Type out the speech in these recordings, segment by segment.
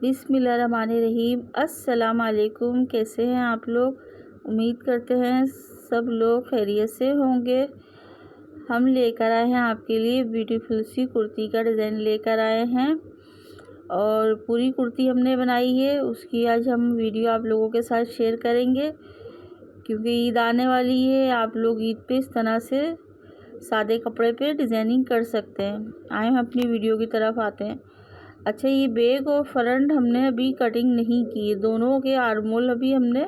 बिस्मिल्लाहिर्रहमानिर्रहीम। अस्सलाम वालेकुम। कैसे हैं आप लोग? उम्मीद करते हैं सब लोग खैरियत से होंगे। हम लेकर आए हैं आपके लिए ब्यूटीफुल सी कुर्ती का डिज़ाइन लेकर आए हैं और पूरी कुर्ती हमने बनाई है। उसकी आज हम वीडियो आप लोगों के साथ शेयर करेंगे क्योंकि ईद आने वाली है। आप लोग ईद पे इस तरह से सादे कपड़े पे डिज़ाइनिंग कर सकते हैं। आए हम अपनी वीडियो की तरफ आते हैं। अच्छा, ये बैग और फ्रंट हमने अभी कटिंग नहीं की, दोनों के आर्मोल अभी हमने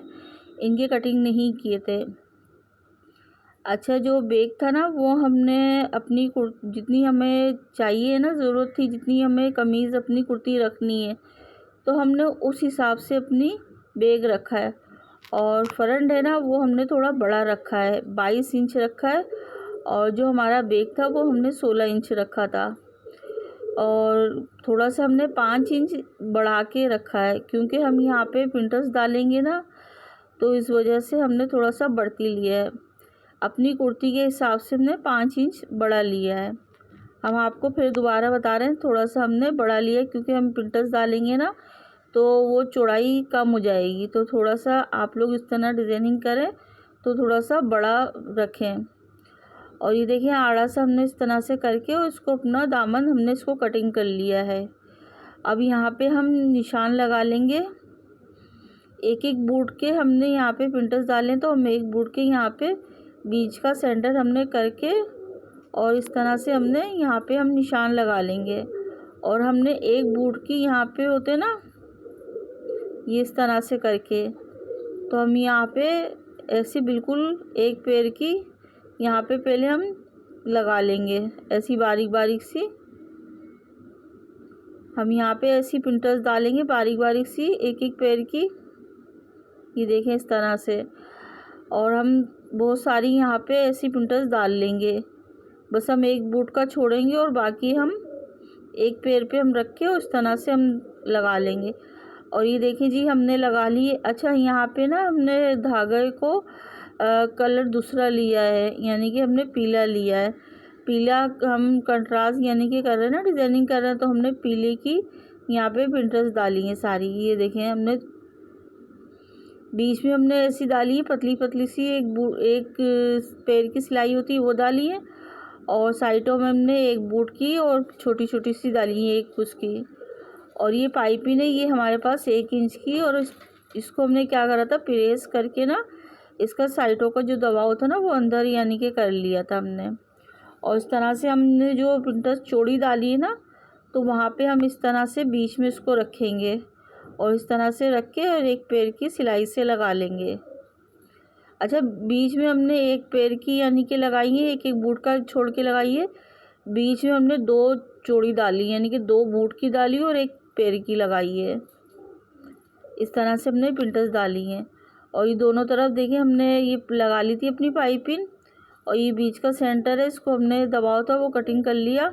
इनके कटिंग नहीं किए थे। अच्छा, जो बैग था ना वो हमने अपनी जितनी हमें चाहिए ना, ज़रूरत थी जितनी हमें कमीज़ अपनी कुर्ती रखनी है, तो हमने उस हिसाब से अपनी बैग रखा है। और फ्रंट है ना वो हमने थोड़ा बड़ा रखा है, 22 इंच रखा है। और जो हमारा बैग था वो हमने 16 इंच रखा था और थोड़ा सा हमने 5 इंच बढ़ा के रखा है क्योंकि हम यहाँ पे प्रिंटर्स डालेंगे ना, तो इस वजह से हमने थोड़ा सा बढ़ती लिया है। अपनी कुर्ती के हिसाब से हमने 5 इंच बढ़ा लिया है। हम आपको फिर दोबारा बता रहे हैं, थोड़ा सा हमने बढ़ा लिया है क्योंकि हम प्रिंटर्स डालेंगे ना तो वो चौड़ाई कम हो जाएगी। तो थोड़ा सा आप लोग इस तरह डिज़ाइनिंग करें तो थोड़ा सा बड़ा रखें। और ये देखिए आड़ा सा हमने इस तरह से करके और इसको अपना दामन हमने इसको कटिंग कर लिया है। अब यहाँ पे हम निशान लगा लेंगे। एक एक बूट के हमने यहाँ पे प्रिंटर्स डालें तो हम एक बूट के यहाँ पे बीच का सेंटर हमने करके और इस तरह से हमने यहाँ पे हम निशान लगा लेंगे। और हमने एक बूट की यहाँ पे होते ना, ये इस तरह से करके, तो हम यहाँ पे ऐसे बिल्कुल एक पैर की यहाँ पे पहले हम लगा लेंगे, ऐसी बारीक बारीक सी हम यहाँ पे ऐसी प्रिंटर्स डालेंगे, बारीक बारीक सी एक एक पैर की। ये देखें इस तरह से। और हम बहुत सारी यहाँ पे ऐसी प्रिंटर्स डाल लेंगे। बस हम एक बूट का छोड़ेंगे और बाकी हम एक पैर पे हम रख के उस तरह से हम लगा लेंगे। और ये देखिए जी हमने लगा लिए। अच्छा, यहाँ पे ना हमने धागे को कलर दूसरा लिया है, यानी कि हमने पीला लिया है। पीला हम कंट्रास्ट यानी कि कर रहे हैं ना, डिज़ाइनिंग कर रहे हैं, तो हमने पीले की यहाँ पे प्रिंटर्स डाली हैं सारी। ये देखें हमने बीच में हमने ऐसी डाली है पतली पतली सी, एक पैर की सिलाई होती है वो डाली है। और साइडों में हमने एक बूट की और छोटी छोटी सी डाली है एक उसकी। और ये पाइपिंग है, ये हमारे पास 1 इंच की। और इसको हमने क्या करा था, प्रेस करके ना इसका साइडों का जो दबाव था ना वो अंदर यानी कि कर लिया था हमने। और इस तरह से हमने जो प्रिंटर चौड़ी डाली है ना, तो वहाँ पे हम इस तरह से बीच में इसको रखेंगे और इस तरह से रख के और एक पैर की सिलाई से लगा लेंगे। अच्छा, बीच में हमने एक पैर की यानी कि लगाई है, एक एक बूट का छोड़ के लगाई है। बीच में हमने 2 चौड़ी डाली यानी कि 2 बूट की डाली और एक पैर की लगाई है। इस तरह से हमने प्रिंटर्स डाली हैं। और ये दोनों तरफ देखिए हमने ये लगा ली थी अपनी पाइपिंग। और ये बीच का सेंटर है, इसको हमने दबाव था वो कटिंग कर लिया।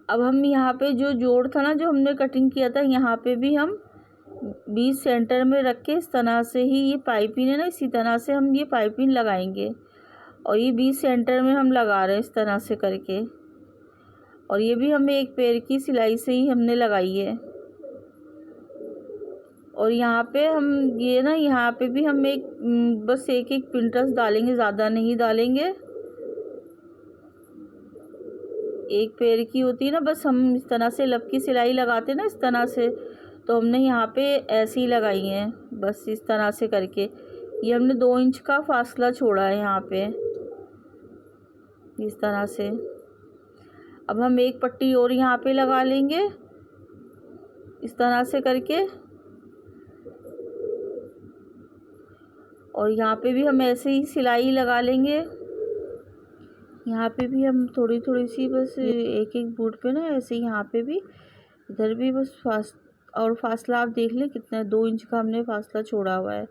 अब हम यहाँ पे जो जोड़ था ना, जो हमने कटिंग किया था, यहाँ पे भी हम बीच सेंटर में रख के इस तरह से ही ये पाइपिंग है ना, इसी तरह से हम ये पाइपिंग लगाएंगे। और ये बीच सेंटर में हम लगा रहे हैं इस तरह से करके। और ये भी हमें एक पैर की सिलाई से ही हमने लगाई है। और यहाँ पे हम ये ना, यहाँ पे भी हम बस एक एक प्रिंटर्स डालेंगे, ज़्यादा नहीं डालेंगे। एक पैर की होती है ना, बस हम इस तरह से लब की सिलाई लगाते हैं ना इस तरह से, तो हमने यहाँ पे ऐसे ही लगाई हैं बस इस तरह से करके। ये हमने 2 इंच का फासला छोड़ा है यहाँ पे इस तरह से। अब हम एक पट्टी और यहाँ पे लगा लेंगे इस तरह से करके। और यहाँ पे भी हम ऐसे ही सिलाई लगा लेंगे। यहाँ पे भी हम थोड़ी थोड़ी सी बस एक एक बूट पे ना ऐसे ही, यहाँ पे भी, इधर भी बस फासला आप देख लें कितना है, 2 इंच का हमने फासला छोड़ा हुआ है।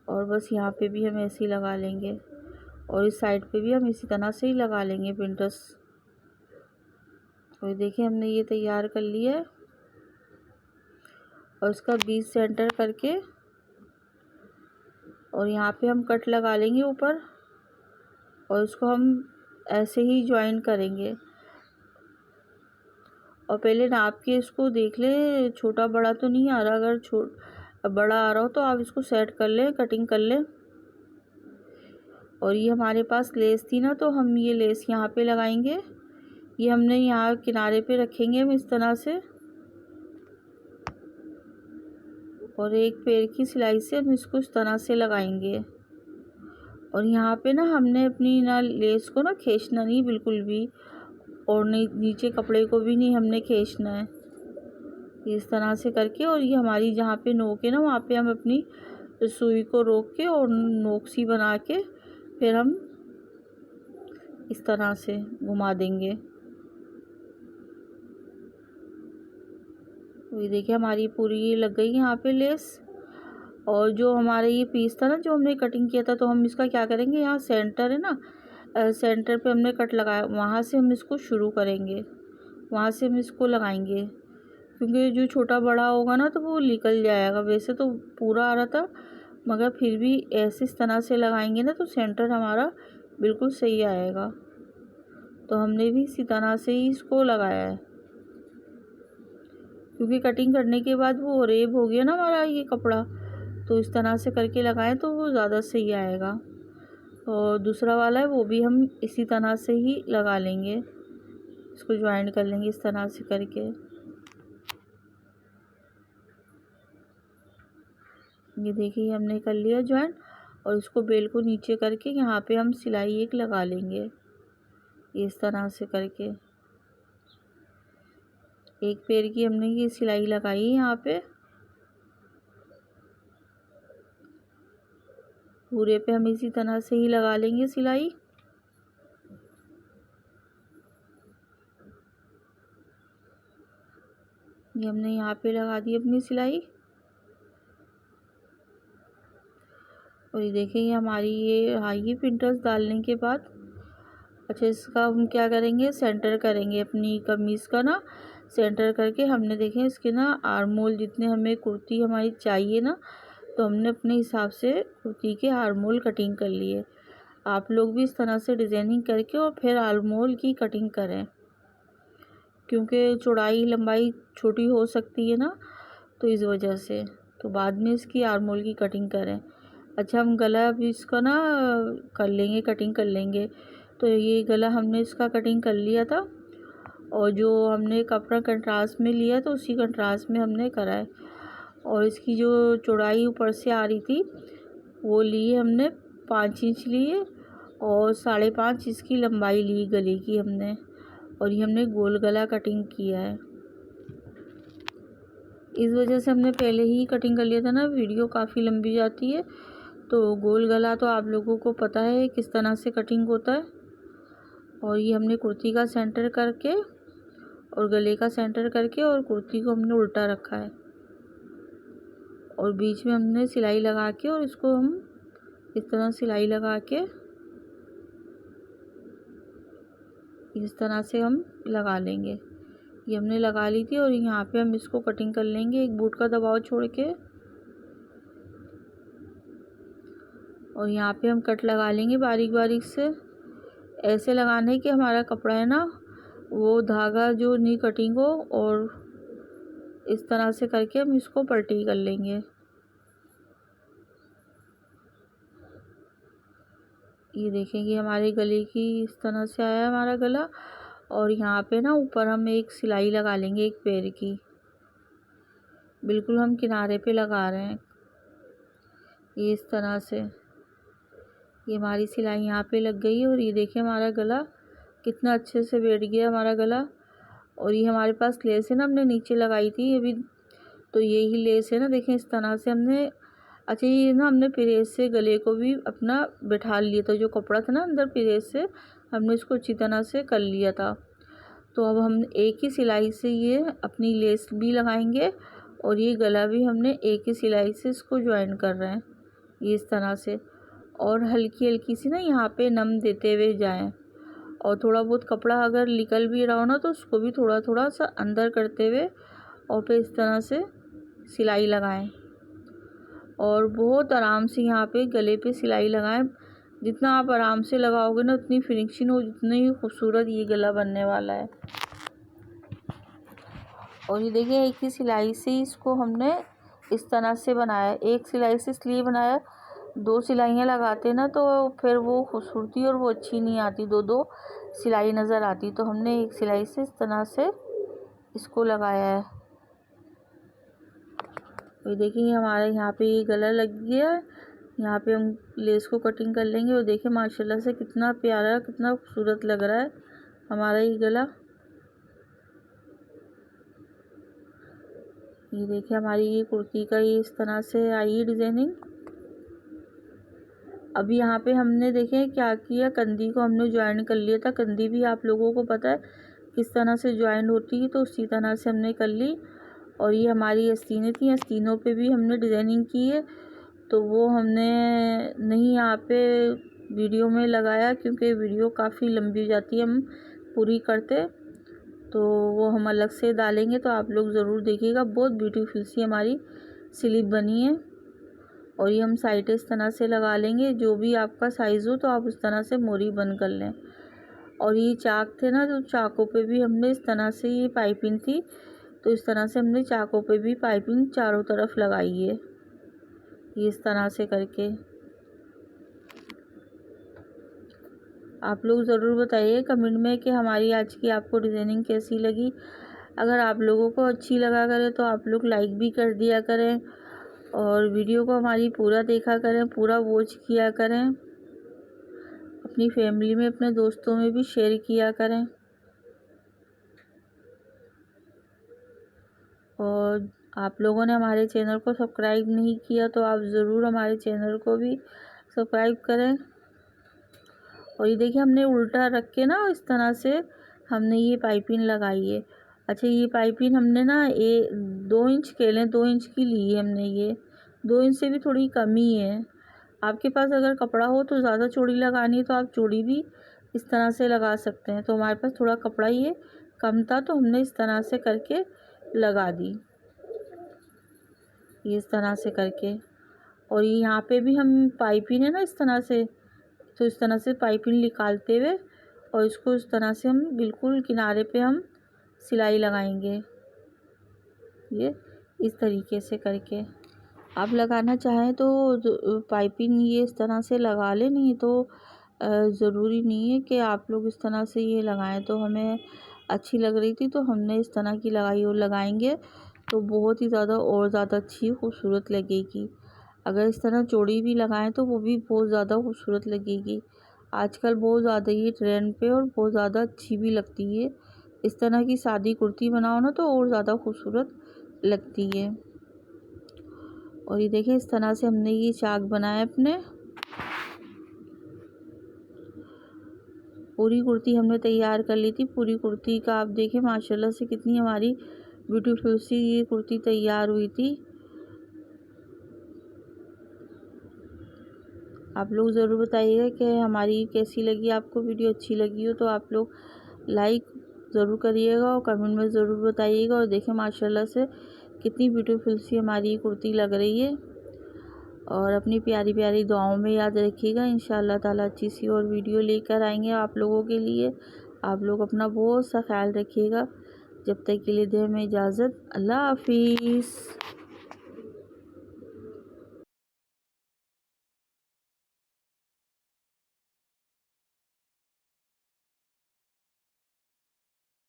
और बस यहाँ पे भी हम ऐसे ही लगा लेंगे और इस साइड पे भी हम इसी तरह से ही लगा लेंगे प्रिंटर्स। और देखिए हमने ये तैयार कर लिया है। और इसका बीच सेंटर करके और यहाँ पे हम कट लगा लेंगे ऊपर और इसको हम ऐसे ही ज्वाइन करेंगे। और पहले नाप के इसको देख ले, छोटा बड़ा तो नहीं आ रहा। अगर बड़ा आ रहा हो तो आप इसको सेट कर ले, कटिंग कर ले। और ये हमारे पास लेस थी ना, तो हम ये लेस यहाँ पे लगाएंगे। ये हमने यहाँ किनारे पे रखेंगे हम इस तरह से, और एक पैर की सिलाई से हम इसको इस तरह से लगाएंगे। और यहाँ पे ना हमने अपनी ना लेस को ना खींचना नहीं बिल्कुल भी, और नहीं नीचे कपड़े को भी नहीं हमने खींचना है, इस तरह से करके। और ये हमारी जहाँ पे नोक है ना, वहाँ पे हम अपनी सुई को रोक के और नोक सी बना के फिर हम इस तरह से घुमा देंगे। ये देखिए हमारी पूरी लग गई यहाँ पे लेस। और जो हमारा ये पीस था ना, जो हमने कटिंग किया था, तो हम इसका क्या करेंगे, यहाँ सेंटर है ना, सेंटर पे हमने कट लगाया, वहाँ से हम इसको शुरू करेंगे, वहाँ से हम इसको लगाएंगे। क्योंकि जो छोटा बड़ा होगा ना तो वो निकल जाएगा। वैसे तो पूरा आ रहा था, मगर फिर भी ऐसे इस तरह से लगाएंगे ना तो सेंटर हमारा बिल्कुल सही आएगा। तो हमने भी इसी तरह से ही इसको लगाया है, क्योंकि कटिंग करने के बाद वो रेब हो गया ना हमारा ये कपड़ा, तो इस तरह से करके लगाएं तो वो ज़्यादा सही आएगा। और दूसरा वाला है वो भी हम इसी तरह से ही लगा लेंगे, इसको ज्वाइन कर लेंगे इस तरह से करके। ये देखिए हमने कर लिया ज्वाइन, और इसको बेल को नीचे करके यहाँ पे हम सिलाई एक लगा लेंगे, इस तरह से करके। एक पैर की हमने ये सिलाई लगाई यहाँ पे, पूरे पे हम इसी तरह से ही लगा लेंगे सिलाई। ये हमने यहाँ पे लगा दी अपनी सिलाई। और ये देखिए हमारी ये हाई पिंटर्स डालने के बाद, अच्छा इसका हम क्या करेंगे, सेंटर करेंगे अपनी कमीज़ का ना, सेंटर करके हमने देखें इसके ना आर्मोल जितने हमें कुर्ती हमारी चाहिए ना, तो हमने अपने हिसाब से कुर्ती के आर्मोल कटिंग कर लिए। आप लोग भी इस तरह से डिज़ाइनिंग करके और फिर आर्मोल की कटिंग करें, क्योंकि चौड़ाई लंबाई छोटी हो सकती है ना, तो इस वजह से तो बाद में इसकी आर्मोल की कटिंग करें। अच्छा हम गला भी इसका ना कर लेंगे, कटिंग कर लेंगे। तो ये गला हमने इसका कटिंग कर लिया था, और जो हमने कपड़ा कंट्रास्ट में लिया तो उसी कंट्रास्ट में हमने करा है। और इसकी जो चौड़ाई ऊपर से आ रही थी वो ली हमने 5 इंच लिए, और 5.5 इसकी लंबाई ली गले की हमने। और ये हमने गोल गला कटिंग किया है, इस वजह से हमने पहले ही कटिंग कर लिया था ना, वीडियो काफ़ी लंबी जाती है। तो गोल गला तो आप लोगों को पता है किस तरह से कटिंग होता है। और ये हमने कुर्ती का सेंटर करके और गले का सेंटर करके और कुर्ती को हमने उल्टा रखा है, और बीच में हमने सिलाई लगा के, और इसको हम इस तरह सिलाई लगा के इस तरह से हम लगा लेंगे। ये हमने लगा ली थी, और यहाँ पे हम इसको कटिंग कर लेंगे एक बूट का दबाव छोड़ के। और यहाँ पे हम कट लगा लेंगे बारीक बारीक से, ऐसे लगाना है कि हमारा कपड़ा है ना वो धागा जो नहीं कटिंग हो, और इस तरह से करके हम इसको पलटी कर लेंगे। ये देखेंगे हमारे गले की इस तरह से आया हमारा गला। और यहाँ पे ना ऊपर हम एक सिलाई लगा लेंगे एक पैर की, बिल्कुल हम किनारे पे लगा रहे हैं, ये इस तरह से। ये हमारी सिलाई यहाँ पे लग गई है, और ये देखिए हमारा गला कितना अच्छे से बैठ गया हमारा गला। और ये हमारे पास लेस है ना, हमने नीचे लगाई थी ये भी, तो यही लेस है ना, देखें इस तरह से हमने। अच्छा ये ना हमने प्रेस से गले को भी अपना बैठा लिया था, जो कपड़ा था ना अंदर प्रेस से हमने इसको अच्छी तरह से कर लिया था। तो अब हम एक ही सिलाई से ये अपनी लेस भी लगाएंगे, और ये गला भी हमने एक ही सिलाई से इसको ज्वाइन कर रहे हैं, ये इस तरह से। और हल्की हल्की सी ना यहाँ पे नम देते हुए जाएं, और थोड़ा बहुत कपड़ा अगर निकल भी रहा हो ना तो उसको भी थोड़ा थोड़ा सा अंदर करते हुए और फिर इस तरह से सिलाई लगाएं। और बहुत आराम से यहाँ पे गले पे सिलाई लगाएं। जितना आप आराम से लगाओगे ना उतनी फिनिशिंग हो, जितना ही खूबसूरत ये गला बनने वाला है। और ये देखिए एक ही सिलाई से इसको हमने इस तरह से बनाया। एक सिलाई से इसलिए बनाया, 2 सिलाइयाँ लगाते ना तो फिर वो खूबसूरती और वो अच्छी नहीं आती, 2-2 सिलाई नज़र आती। तो हमने एक सिलाई से इस तरह से इसको लगाया है। तो देखिए हमारे यहाँ पे ये गला लग गया। यहाँ पे हम लेस को कटिंग कर लेंगे। और देखिए माशाल्लाह से कितना प्यारा, कितना खूबसूरत लग रहा है हमारा ये गला। ये देखिए हमारी ये कुर्ती का ये इस तरह से आई है डिज़ाइनिंग। अभी यहाँ पे हमने देखे क्या किया, कंधी को हमने ज्वाइन कर लिया था। कंधी भी आप लोगों को पता है किस तरह से ज्वाइन होती है, तो उसी तरह से हमने कर ली। और ये हमारी आस्तीनें थी, आस्तीनों पे भी हमने डिज़ाइनिंग की है। तो वो हमने नहीं यहाँ पे वीडियो में लगाया क्योंकि वीडियो काफ़ी लंबी हो जाती है हम पूरी करते, तो वो हम अलग से डालेंगे। तो आप लोग ज़रूर देखिएगा, बहुत ब्यूटीफुल सी हमारी स्लीव बनी है। और ये हम साइड इस तरह से लगा लेंगे, जो भी आपका साइज़ हो तो आप उस तरह से मोरी बंद कर लें। और ये चाक थे ना, तो चाकों पे भी हमने इस तरह से, ये पाइपिंग थी तो इस तरह से हमने चाकों पे भी पाइपिंग चारों तरफ लगाई है, ये इस तरह से करके। आप लोग ज़रूर बताइए कमेंट में कि हमारी आज की आपको डिज़ाइनिंग कैसी लगी। अगर आप लोगों को अच्छी लगा करे तो आप लोग लाइक भी कर दिया करें और वीडियो को हमारी पूरा देखा करें, पूरा वॉच किया करें, अपनी फैमिली में, अपने दोस्तों में भी शेयर किया करें। और आप लोगों ने हमारे चैनल को सब्सक्राइब नहीं किया तो आप ज़रूर हमारे चैनल को भी सब्सक्राइब करें। और ये देखिए हमने उल्टा रख के ना इस तरह से हमने ये पाइपिंग लगाई है। अच्छा, ये पाइपिंग हमने ना 2 इंच के लें, 2 इंच की ली है हमने। ये 2 इंच से भी थोड़ी कम ही है। आपके पास अगर कपड़ा हो तो ज़्यादा चौड़ी लगानी है तो आप चौड़ी भी इस तरह से लगा सकते हैं। तो हमारे पास थोड़ा कपड़ा ये कम था तो हमने इस तरह से करके लगा दी, ये इस तरह से करके। और ये यहाँ पे भी हम पाइपिंग है ना इस तरह से, तो इस तरह से पाइपिंग निकालते हुए और इसको इस तरह से हम बिल्कुल किनारे पे हम सिलाई लगाएंगे, ये इस तरीके से करके। आप लगाना चाहें तो पाइपिंग ये इस तरह से लगा लें, नहीं तो ज़रूरी नहीं है कि आप लोग इस तरह से ये लगाएं। तो हमें अच्छी लग रही थी तो हमने इस तरह की लगाई, और लगाएंगे तो बहुत ही ज़्यादा और ज़्यादा अच्छी खूबसूरत लगेगी। अगर इस तरह चौड़ी भी लगाएं तो वो भी बहुत ज़्यादा खूबसूरत लगेगी। आजकल बहुत ज़्यादा ये ट्रेंड पे और बहुत ज़्यादा अच्छी भी लगती है। इस तरह की सादी कुर्ती बनाओ ना तो और ज़्यादा खूबसूरत लगती है। और ये देखिए इस तरह से हमने ये चाक बनाया अपने। पूरी कुर्ती हमने तैयार कर ली थी। पूरी कुर्ती का आप देखें माशाल्लाह से कितनी हमारी ब्यूटीफुल सी ये कुर्ती तैयार हुई थी। आप लोग ज़रूर बताइएगा कि हमारी कैसी लगी, आपको वीडियो अच्छी लगी हो तो आप लोग लाइक ज़रूर करिएगा और कमेंट में ज़रूर बताइएगा। और देखें माशाल्लाह से कितनी ब्यूटीफुल सी हमारी ये कुर्ती लग रही है। और अपनी प्यारी प्यारी दुआओं में याद रखिएगा। इंशाअल्लाह ताला अच्छी सी और वीडियो लेकर आएंगे आप लोगों के लिए। आप लोग अपना बहुत सा ख्याल रखिएगा। जब तक के लिए दें हमें इजाज़त। अल्लाह हाफिज़।